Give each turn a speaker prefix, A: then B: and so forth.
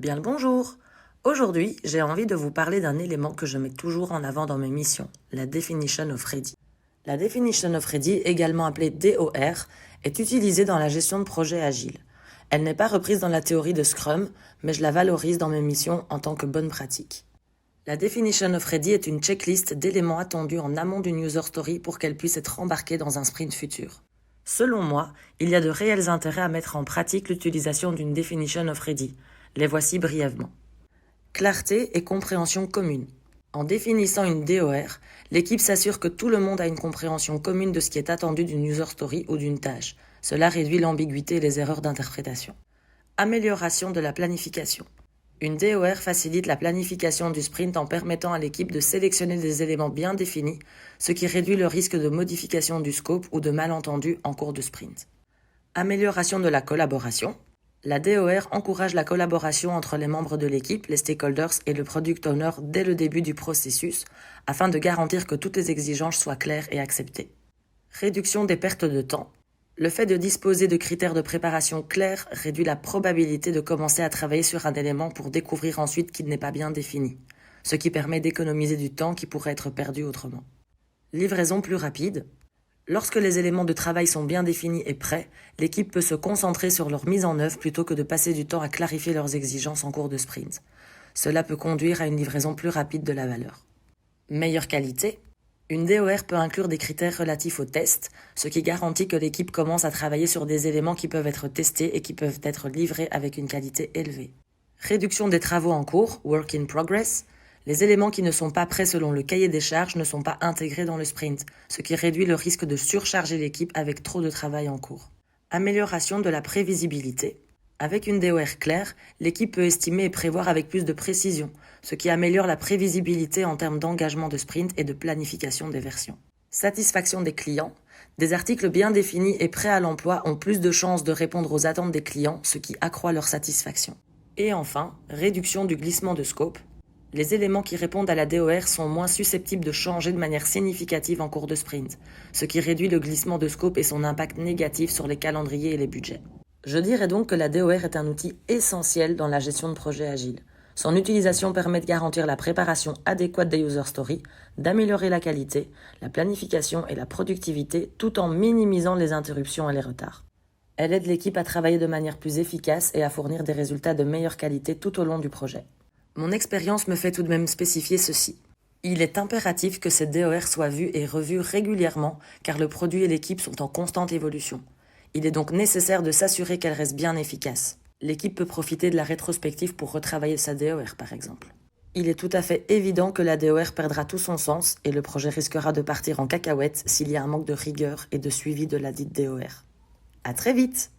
A: Bien le bonjour! Aujourd'hui, j'ai envie de vous parler d'un élément que je mets toujours en avant dans mes missions, la Definition of Ready. La Definition of Ready, également appelée DOR, est utilisée dans la gestion de projets agiles. Elle n'est pas reprise dans la théorie de Scrum, mais je la valorise dans mes missions en tant que bonne pratique. La Definition of Ready est une checklist d'éléments attendus en amont d'une user story pour qu'elle puisse être embarquée dans un sprint futur. Selon moi, il y a de réels intérêts à mettre en pratique l'utilisation d'une Definition of Ready. Les voici brièvement. Clarté et compréhension commune. En définissant une DOR, l'équipe s'assure que tout le monde a une compréhension commune de ce qui est attendu d'une user story ou d'une tâche. Cela réduit l'ambiguïté et les erreurs d'interprétation. Amélioration de la planification. Une DOR facilite la planification du sprint en permettant à l'équipe de sélectionner des éléments bien définis, ce qui réduit le risque de modification du scope ou de malentendus en cours de sprint. Amélioration de la collaboration. La DOR encourage la collaboration entre les membres de l'équipe, les stakeholders et le product owner dès le début du processus, afin de garantir que toutes les exigences soient claires et acceptées. Réduction des pertes de temps. Le fait de disposer de critères de préparation clairs réduit la probabilité de commencer à travailler sur un élément pour découvrir ensuite qu'il n'est pas bien défini, ce qui permet d'économiser du temps qui pourrait être perdu autrement. Livraison plus rapide. Lorsque les éléments de travail sont bien définis et prêts, l'équipe peut se concentrer sur leur mise en œuvre plutôt que de passer du temps à clarifier leurs exigences en cours de sprint. Cela peut conduire à une livraison plus rapide de la valeur. Meilleure qualité. Une DOR peut inclure des critères relatifs aux tests, ce qui garantit que l'équipe commence à travailler sur des éléments qui peuvent être testés et qui peuvent être livrés avec une qualité élevée. Réduction des travaux en cours, work in progress. Les éléments qui ne sont pas prêts selon le cahier des charges ne sont pas intégrés dans le sprint, ce qui réduit le risque de surcharger l'équipe avec trop de travail en cours. Amélioration de la prévisibilité. Avec une DOR claire, l'équipe peut estimer et prévoir avec plus de précision, ce qui améliore la prévisibilité en termes d'engagement de sprint et de planification des versions. Satisfaction des clients. Des articles bien définis et prêts à l'emploi ont plus de chances de répondre aux attentes des clients, ce qui accroît leur satisfaction. Et enfin, réduction du glissement de scope. Les éléments qui répondent à la DOR sont moins susceptibles de changer de manière significative en cours de sprint, ce qui réduit le glissement de scope et son impact négatif sur les calendriers et les budgets. Je dirais donc que la DOR est un outil essentiel dans la gestion de projets agiles. Son utilisation permet de garantir la préparation adéquate des user stories, d'améliorer la qualité, la planification et la productivité tout en minimisant les interruptions et les retards. Elle aide l'équipe à travailler de manière plus efficace et à fournir des résultats de meilleure qualité tout au long du projet. Mon expérience me fait tout de même spécifier ceci. Il est impératif que cette DOR soit vue et revue régulièrement car le produit et l'équipe sont en constante évolution. Il est donc nécessaire de s'assurer qu'elle reste bien efficace. L'équipe peut profiter de la rétrospective pour retravailler sa DOR par exemple. Il est tout à fait évident que la DOR perdra tout son sens et le projet risquera de partir en cacahuète s'il y a un manque de rigueur et de suivi de la dite DOR. À très vite!